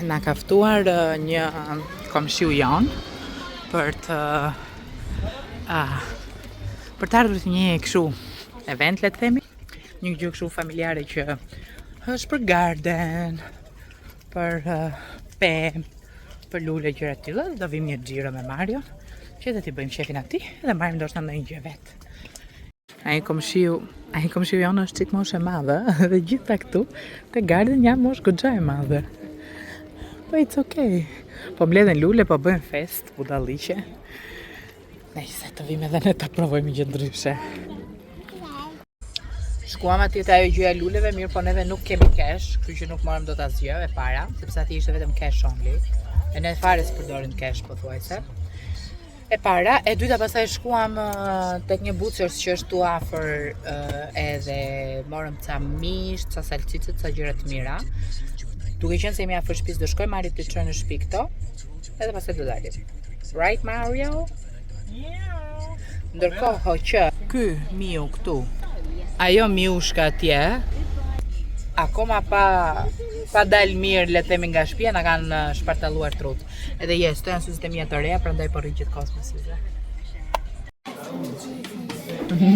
Na ka ftuar një komshiu jon për të ardhur të një kështu event, le të themi, një gjë kështu familjare që është për garden, për pemë, për lule, gjëra të tilla. Do vim një xhiro me Mario, që do t'i bëjmë shefin atij dhe marrim ndoshta ndonjë gjë vet. Ai komshiu jon është çik moshë e madhe dhe gjitha këtu te garden jam moshë goxha e madhe. Po it's okay. Po mbledhen lule, po bëjmë fest, budalliqe. Nejse, të vim edhe ne ta provojmë gjë ndryshe. Shkuam atje te ajo gjëja e luleve, mirë po neve nuk kemi cash, kështu që nuk morëm dot asgjë e para, sepse aty ishte vetëm cash only. E ne fare s'përdorin cash pothuajse. E para, e dyta pastaj shkuam tek një butchers që është tu afër edhe morëm ca mish, ca salcice, ca gjëra të mira. Duke qenë se jemi afër shtëpisë, do shkojmë Marit të çojë në shtëpi këto, edhe pastaj do dalim. Right, Mario? Ndërkohë që ky miu këtu, ajo miushka atje, akoma pa dal mirë, le të themi, nga shtëpia, na kanë shpartalluar trut. Edhe jes, to janë syzet e mia të reja, prandaj po rri gjithkohës me syze.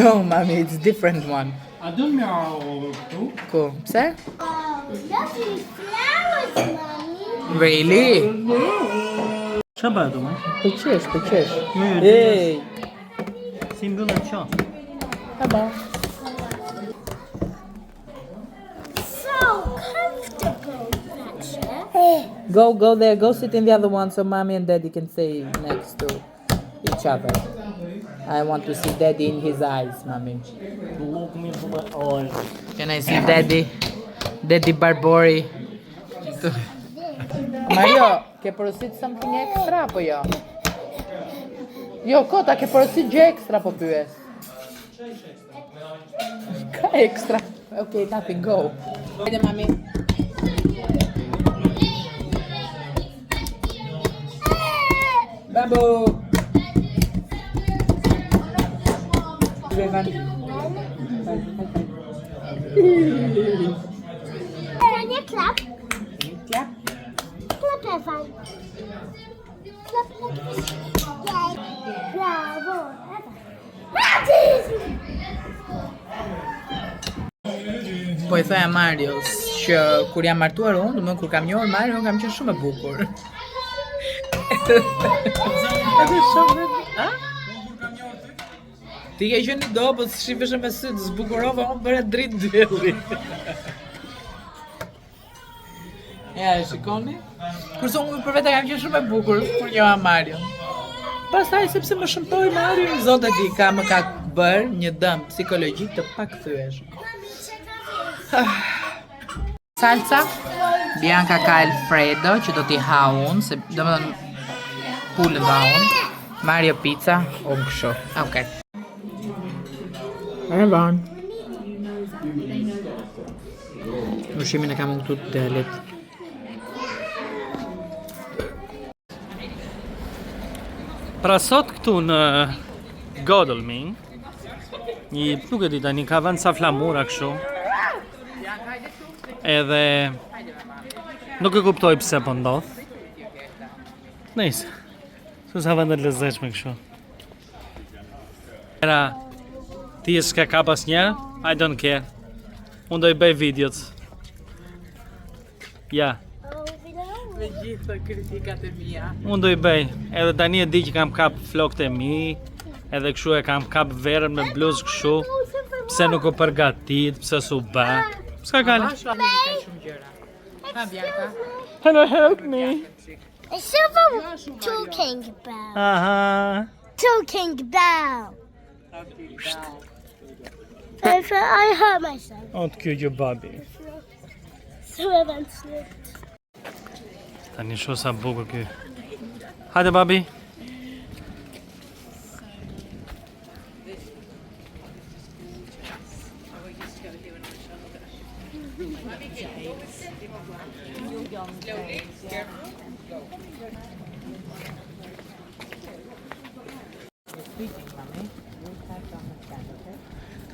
No, mami, it's different one. A do miał tu? Ku? Pse? Lovely flowers, Mommy. Really? Ç'a bëhet domun? Pëqesh. Jo, Ej, si mbyllet ç'a? tamam. So comfortable, that chair. Go there, go sit in the other one so mommy and daddy can stay next to each other. I want to see daddy in his eyes, mommy. Look me for my eyes. Can I see daddy? Daddy Barbori. Mario, ke porosit something extra apo jo? Jo, kota, ke porosit gjë ekstra po pyes? Ka ekstra? Okay, nothing, go. Hajde, mami. Babu. Revan. Can you clap? Clap. Clap, Evan. Clap, clap. Yay. Bravo, Evan. Po i thoja Marios që kur jam martuar unë, domethënë kur kam njohur Mario, kam qenë shumë e bukur. Edhe shumë. A? Ti ke qenë do, po shifeshe me sy, të zbukurova, unë bëre dritë djelli. Ja, e shikoni? Kurse unë për vete kam qenë shumë e bukur kur njoha Mario. Pastaj sepse më shëmtoi Mario, zotë di, më ka bërë një dëm psikologjik të pakthyeshëm. Salsa, Bianca ka Alfredo që do t'i ha unë, se do më dhënë pullën dha unë. Mario pizza, unë kështu. Okej. Evan. Ushimin e kam unë këtu të delit. Pra sot këtu në Godalming, nuk e di tani, ka vënë ca flamura kështu. Edhe nuk e kuptoj pse po ndodh. Nice. Sa vende të lezetshme kështu. Era ti s'ka kap asnjë? I don't care. Unë do I bëj videot. Ja. Me gjithë kritikat e mia. Unë do I bëj. Edhe tani e di që kam kap flokët e mi. Edhe kështu e kam kap verën me bluzë kështu. Pse nuk o përgatit, pse s'u bë. S'ka kale. Ha, Bianca. Can you help me? A silver talking bell. Aha. Talking bell. I hurt myself. O të kjo gjë babi. So Evan slipped. Tani sho sa bukur ky. Hajde babi.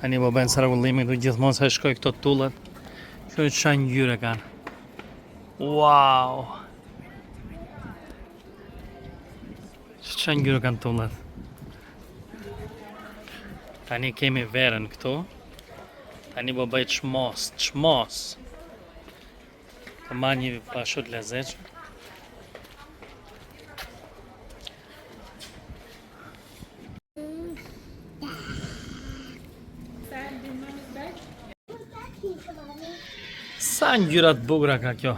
Tani po bën sarullimin këtu gjithmonë sa shkoj këto tullat. Që çan ngjyre kanë. Wow. Çfarë ngjyrë kanë tullat? Tani kemi verën këtu. Tani po bëj çmos. Të marrë një pashut lezetshëm. Sa ngjyra të bukura ka kjo?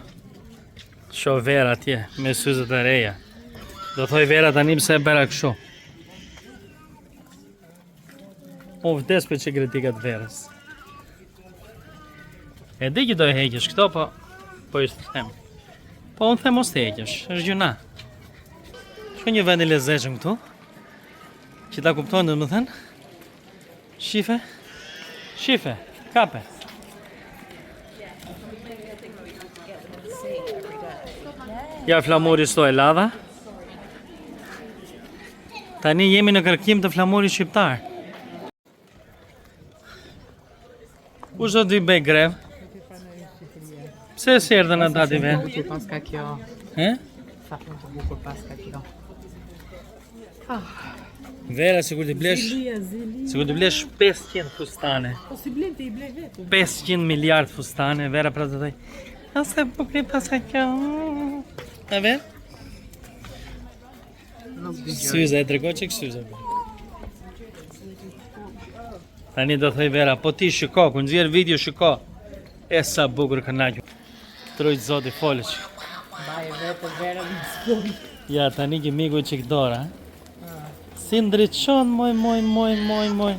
Shoh vera atje me syzet e reja. Do thoj vera tani pse e bëra kështu. Po vdes për që kritikat verës. E di që do e heqësh këto, po i them. Po unë them mos të heqësh, është gjuna. Shko një vend i lezetshëm këtu, që ta kuptojnë dhe më thënë. Shife, kape. Ja flamuri sto e ladha. Tani jemi në kërkim të flamurit shqiptar. Kush do t'i bëj grev? Pse si erdhën ata ti ven? Bukur paska kjo. Sa shumë të bukur paska kjo. Vera sikur t'i blesh. Sikur t'i blesh 500 fustane. Po si blen ti i blej vetë. 500 miliard fustane, vera pra të thoj. Ase bukur paska kjo. A ver? Syze, e tregoj që kësyze. Tani do thoj vera, po ti shiko, ku nxjerr video shiko. E sa bukur kënaqur. Trojt zoti folëç. Mbaj vetë verën në spun. Ja, tani që miku që këdora. Si ndriçon, moj.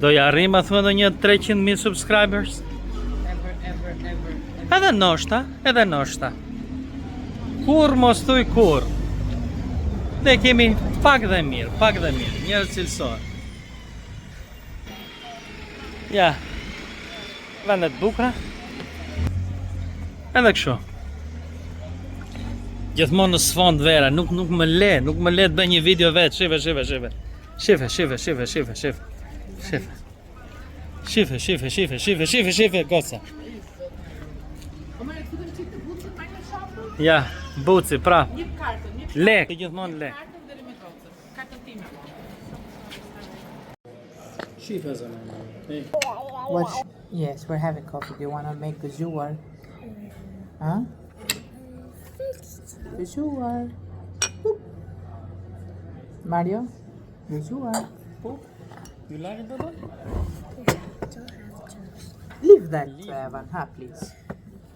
Do ja arrim a thua do një 300.000 subscribers? Edhe noshta. Kur mos thuj kur. Ne kemi pak dhe mirë, njerëz cilësor. Ja, vendet bukra. Edhe kështu. Gjithmonë në sfond vera, nuk më le të bëj një video vetë, shife, goca. Ja, buci, pra. Lek, gjithmonë lek. Shife zaman. Yes, we're having coffee. Do you want to make the zhuar? Huh? The zhuar. Mario? The zhuar. You like it, Baba? Leave that to Evan, please.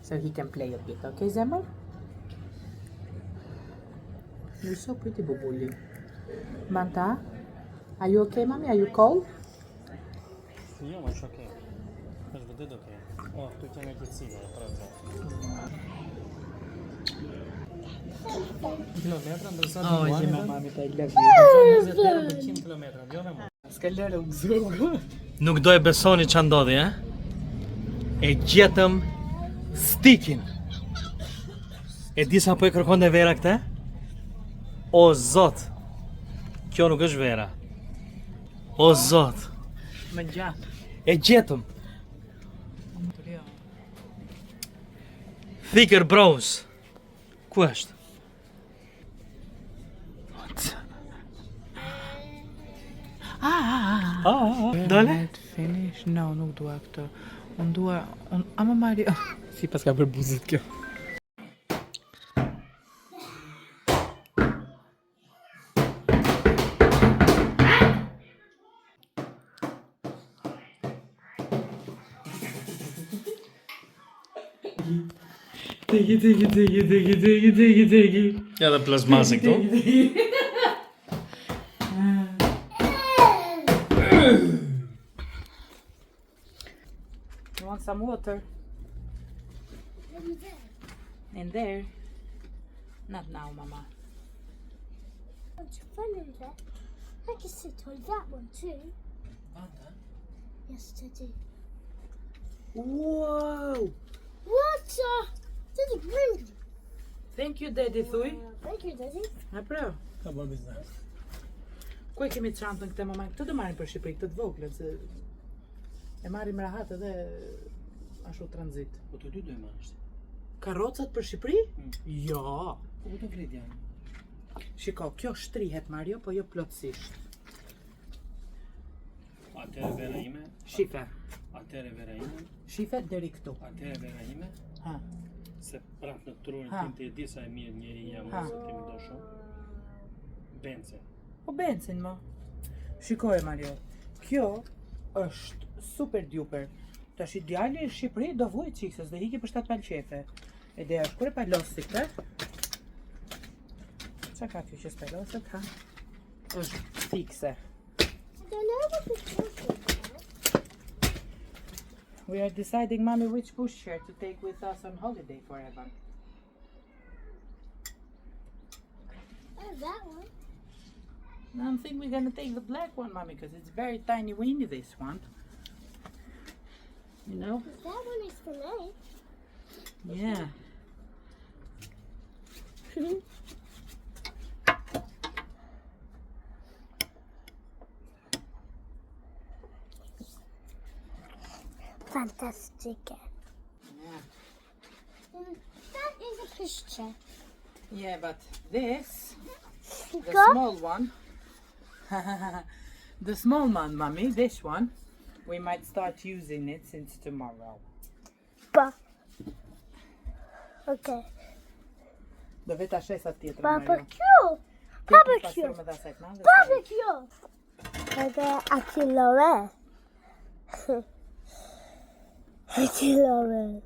So he can play a bit, okay, Zemmer? You're so pretty, Bubuli. Manta, are you okay, mommy? Are you cold? Jo, më është okej. Është vërtet okej. Oh, tu që nga qëtësia, e praza. Kilometra, ndërsa të muani, dhe? Mami, I love you. 20 euro për 100 kilometra, jo me mu. S'ka lërë u gëzurgu. Nuk do e besoni që ndodhi, E gjetëm stikin. E di sa po e kërkon dhe vera këte? O zot, kjo nuk është vera. O zot, Më gjatë. e gjetëm. Thicker Bros. Ku është? Dole? Let finish? No, nuk dua këtë. Unë dua... Ama Mario... Si pas ka për buzët kjo. Teki. Edhe plazmase këtu. You want some water? In there? Not now, Mama. What's fun in that? I can sit on that one too. Yes, Teddy. Whoa! What? Teddy, bring. Thank you, Daddy, thuj. Thank you, Teddy. A pra, Ka bërë biznes. ku e kemi çantën këtë moment? Këtë do marrim për Shqipëri, këtë të vogël, se e marrim rahat edhe ashtu tranzit. Po të dy do e marrësh. Karrocat për Shqipëri? Jo. Po të vret janë. Shiko, kjo shtrihet Mario, po jo plotësisht. Atëre vera ime. Shife. Atëre vera ime. Shife deri këtu. Atëre vera ime. Ha. Se prap në trurin Ha. tim të e di sa e mirë njeri jam Ha. ose ti më do shumë. Bence. Po benzin mo. Shikoj Mario, kjo është super duper. Tash ideali në Shqipëri do vuj çikses, do hiki për 7 palqefe. Ideja është kur e palosit, e? Qa ka kjo që s'palosit, ha? Është fikse. I don't know what this is. We are deciding, mommy, which pushchair to take with us on holiday forever. Oh, that one. I think we're gonna take the black one, mommy, because it's very tiny weeny, this one. You know? That one is for me. Yeah. Fantastic. Yeah. That is a pushchair. Yeah, but this, the Go. small one, the small one, mommy, this one, we might start using it since tomorrow. Okay. Do veta shesa tjetër, Mario. Barbecue. Barbecue. Barbecue. Barbecue. Edhe akilore. Akilore.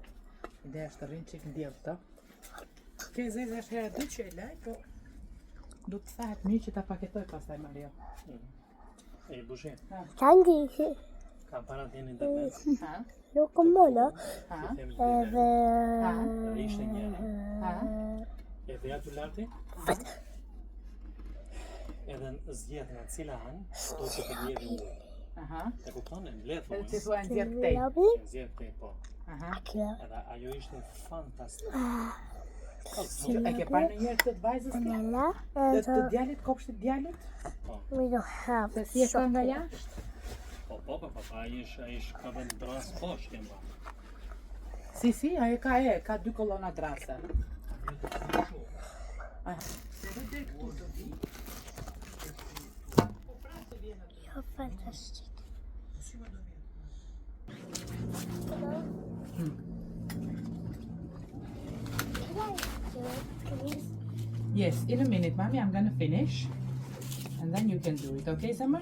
Ideja është të rrinë qik në djevë të. Kjo e zezë është herë 2 që e laj, po du të thahet mirë që ta paketoj pastaj, Mario. E bushe. Tangi. Ka para të jenë internet. Ha? Nuk mono. Ha? Them Edhe... Edhe ishte njëri. Ha? Edhe aty larti. Edhe në zgjedh nga cila anë, do që të vjedhë ujë. Aha. E kupton, e mbledh Edhe ujë. ti thua në zjerë këtej. Lovely. E zgjedh te po. Aha. Akilore. Edhe ajo ishte fantastik. E ke parë në njërë këtë të vajzës të? Nella. Dhe të djalit, kopshtit djalit? We don't have Se si e ka nga jashtë? Po, ai ish ka vend dras poshtë kemba. Si, ajo ka 2 kolona drase. Ah. You're fantastic. Yes, in a minute, mommy, I'm gonna finish. And then you can do it, okay, Summer?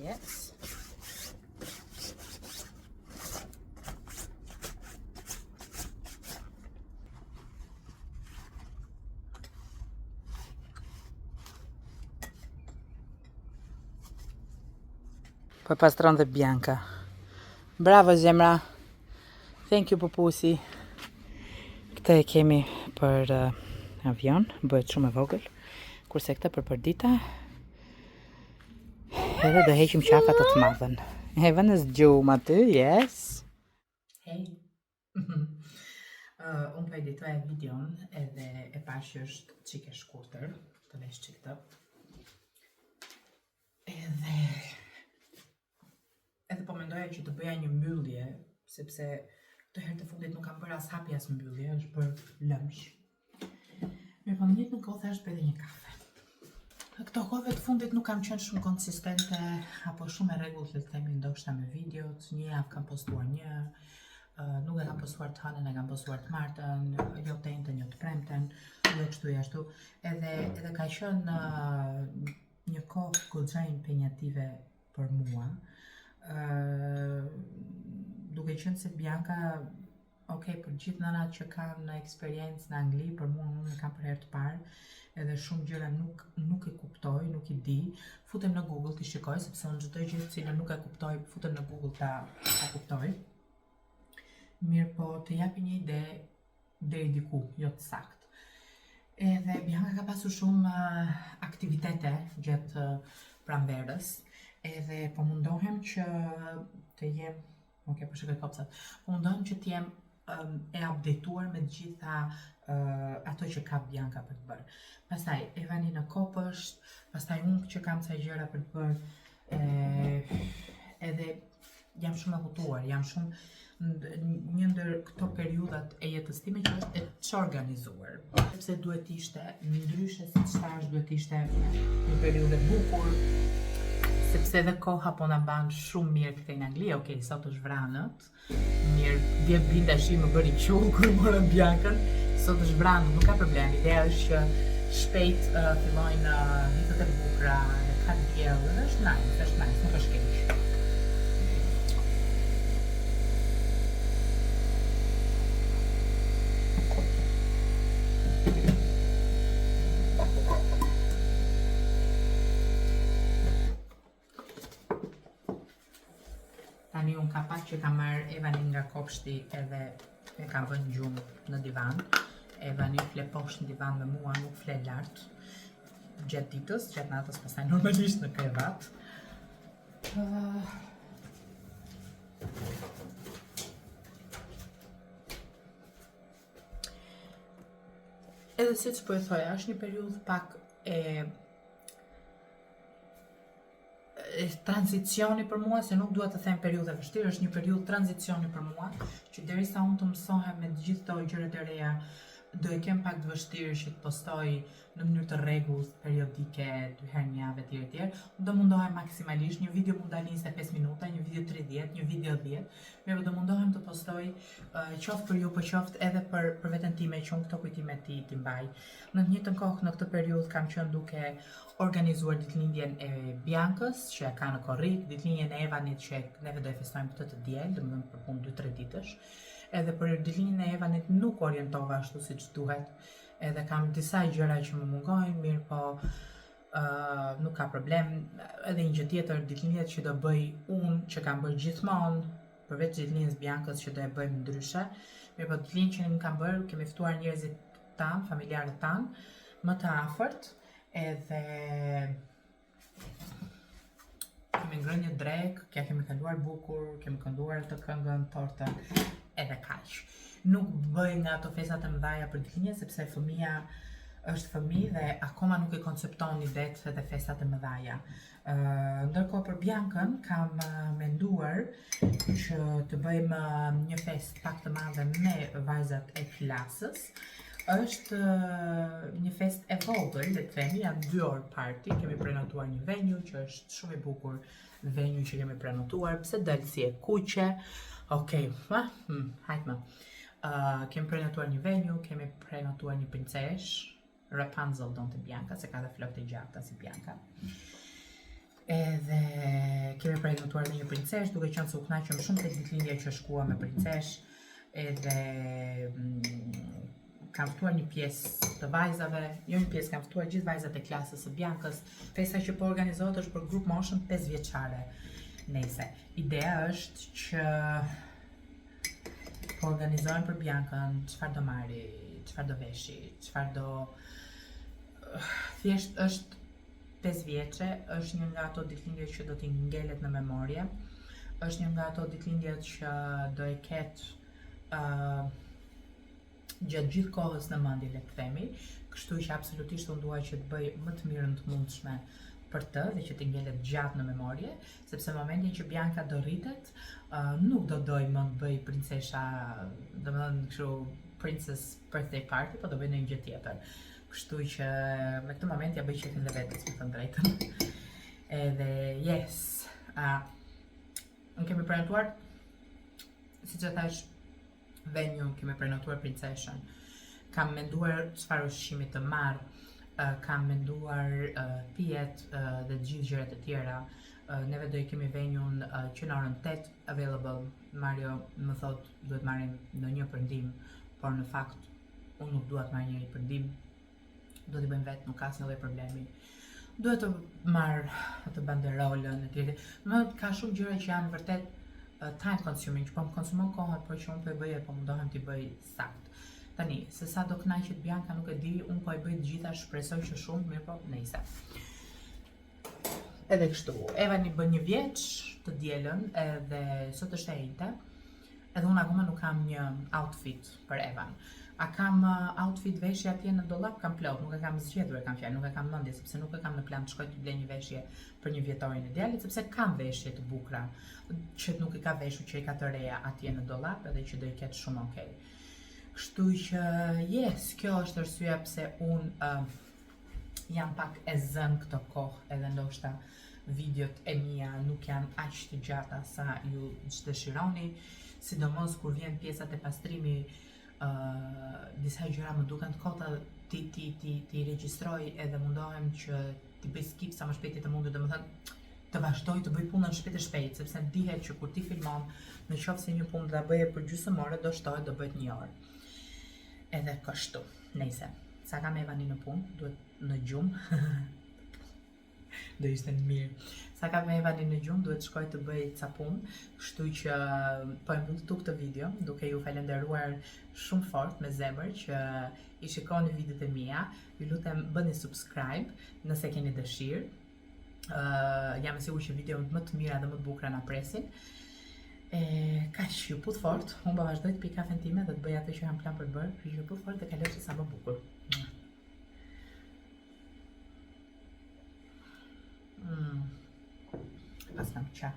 Yes. Poi pastron dhe Bianca. Bravo zemra. Thank you pupusi. Këtë e kemi për avion, bëhet shumë e vogël. Kurse këtë për përdita. Edhe do heqim qafat të madhen. Heaven is gjumë aty, yes. Hey. Unë për editoja videon edhe e pash që është qike shkurtër, të vesh që këtë. Edhe po mendoja që të bëja një mbyllje, sepse të herë të fundit nuk kam bërë as hapi as mbyllje, është për lëmsh. Mirë po në njëtë në kohë thash bëjë një kafe. Këto kohëve të fundit nuk kam qenë shumë konsistente, apo shumë e rregullt të themi ndoshta me videot, një javë kam postuar një, nuk e kam postuar të hënën, e kam postuar të martën, jo të njëjtën, jo të premten, jo kështu jashtu. Edhe ka qenë një kohë goxha impenjative për mua. Duke qenë se Bianca, për gjithë nënat që kanë eksperiencë në Angli, për mua unë e kam për herë të parë, edhe shumë gjëra nuk e kuptoj, nuk i di, futem në Google t'i shikoj, sepse unë çdo gjë që nuk e kuptoj, futem në Google ta kuptoj. Mirë po të japi një ide deri diku, jo të saktë. Edhe Bianca ka pasur shumë aktivitete gjatë pranverës, edhe po mundohem që të jem Ok, po shikoj kopsat. Po mundohem që t'jem e updateuar me gjitha ato që ka Bianca për të bërë. Pastaj Evani në kopësht, pastaj unë që kam ca gjëra për të bërë, edhe jam shumë e hutuar, jam shumë një ndër këto periudat e jetës time që është e çorganizuar. Sepse duhet ishte ndryshe si çfarë duhet ishte një periudhë e bukur, sepse edhe koha po na ban shumë mirë këtej në Angli. Okej, sot është vranët, mirë, dje binda shi më bëri qull kur mora Biancën, sot është vranët, nuk ka problem. Ideja është që shpejt fillojnë ditët e bukura, dhe ka diell, dhe është nice, nuk është keq. Tani unë ka pak që ka marrë Evanin nga kopshti edhe e ka vënë gjumë në divan. Evani fle poshtë në divan me mua, nuk fle lartë gjatë ditës, gjatë natës pastaj normalisht në krevat. Edhe siç po e thoja, është një periudhë pak e tranzicioni për mua, se nuk dua të them periudhë e vështirë, është një periudhë tranzicioni për mua, që derisa unë të mësohem me të gjithë këto gjërat e reja, do e kem pak të vështirë që të postoj në mënyrë të rregullt, periodike, 2 herë në javë etj. Do mundohem maksimalisht, një video mund dalë 25 minuta, një video 30, një video 10, mirë do mundohem të postoj qoftë për ju, po qoftë edhe për veten time, që unë këto kujtime ti mbaj. Në të njëjtën kohë në këtë periudhë kam qenë duke organizuar ditëlindjen e Biancës, që e ka në korrik, ditëlindjen e Evanit që neve do e festojmë këtë të diel, domethënë për punë 2-3 ditësh. Edhe për ditëlindjen e Evanit nuk orientova ashtu siç duhet. Edhe kam disa gjëra që më mungojnë, mirë po nuk ka problem. Edhe një gjë tjetër, ditëlindjet që do bëj unë, që kam bërë gjithmonë, përveç ditëlindjes Biancës që do e bëjmë ndryshe, mirë po ditëlindjen që ne kam bërë, kemi ftuar njerëzit tanë, familjarët tanë, më të afërt, edhe kemi ngrënë një drek, kja kemi kaluar bukur, kemi kënduar të këngën, tortën, edhe kaq. Nuk bëj nga ato festat e mëdha për ditëlindje, sepse fëmia është fëmijë dhe akoma nuk e koncepton idetë dhe festat e mëdha. Ndërkohë për Biancën kam menduar që të bëjmë një fest pak të madhe me vajzat e klasës. Është një fest e vogël, le të themi, janë 2 orë party, kemi prenotuar një venue që është shumë i bukur, venue që kemi prenotuar, pse dalë si e kuqe. Okej, hajt më. Kemi prenotuar një venue, kemi prenotuar një princesh, Rapunzel donte Bianca, se ka dhe flokët e gjata si Bianca. Edhe kemi prenotuar dhe një princesh, duke qenë se u kënaqëm shumë tek ditëlindja që shkua me princesh, edhe kam ftuar një pjesë të vajzave, jo një pjesë, kam ftuar gjithë vajzat e klasës së Biancës. Festa që po organizohet është për grup moshën 5 vjeçare. Nejse, ideja është që po organizojmë për Biancën, çfarë do marri, çfarë do veshi, çfarë do... Thjesht është 5 vjeçe, është një nga ato ditëlindjet që do t'i ngelet në memorje, është një nga ato ditëlindjet që do e ketë gjatë gjithë kohës në mendje, le të themi, kështu që absolutisht unë dua që të bëj më të mirën të mundshme për të dhe që të ngelet gjatë në memorje, sepse momentin që Bianca do rritet, nuk do doj më të bëj princesha, domethënë kështu princess birthday party, po do bëj ndonjë gjë tjetër. Kështu që me këtë moment ja bëj qefin dhe vetes, me thënë drejtën. Edhe yes, unë kemi prenotuar, siç e thash, venue, kemi prenotuar princeshën. Kam menduar çfarë ushqimi të marr, kam menduar pijet dhe gjithë gjërat e tjera. Neve do i kemi venue që në orën 8 available. Mario më thot duhet marrim ndonjë përndim, por në fakt unë nuk dua të marr njëri përndim. Do t'i bëjmë vetë, nuk ka asnjë lloj problemi. Duhet të marr atë banderolën e tjerë. Ka shumë gjëra që janë vërtet time consuming, që po më konsumon kohën, por që unë po e bëj, po mundohem t'i bëj sakt. Tani, se sa do kënaqet Bianca nuk e di, unë po e bëj të gjitha, shpresoj që shumë, mirë po, nejse. Edhe kështu, Evani bën 1 vjeç të dielën edhe sot është e njëjta. Edhe unë akoma nuk kam një outfit për Evan. A kam outfit veshje atje në dollap, kam plot, nuk e kam zgjedhur, kam fjalë, nuk e kam mendje sepse nuk e kam në plan të shkoj të blej një veshje për 1 vjetorin e djalit, sepse kam veshje të bukura që nuk i ka veshur, që i ka të reja atje në dollap edhe që do i ketë shumë okay. Kështu që yes, kjo është arsyeja pse unë jam pak e zënë këto kohë edhe ndoshta videot e mia nuk janë aq të gjata sa ju dëshironi, sidomos kur vjen pjesat e pastrimi, disa gjëra më duken të kota ti regjistroj edhe mundohem që ti bëj skip sa më shpejt të mundur, domethënë të vazhdoj të bëj punën shpejt, sepse dihet që kur ti filmon, në qoftë se një punë do ta bëje për gjysmë ore, do shtohet do bëhet 1 orë. Edhe kështu, nejse, sa kam Evanin në punë, duhet në gjumë, do ishte mirë. Sa kam Evanin në gjumë, duhet shkoj të bëj ca punë, kështu që po e mund këtë video, duke ju falenderuar shumë fort me zemër që i shikoni videot e mia. Ju lutem bëni subscribe nëse keni dëshirë. Jam e sigurt që videot më të mira dhe më të bukura na presin. Kaq, ju put fort, unë po vazhdoj të pi kafen time dhe të bëj atë që kam plan për bërë, ju put fort dhe kaloj sa më bukur. Pas kam qa.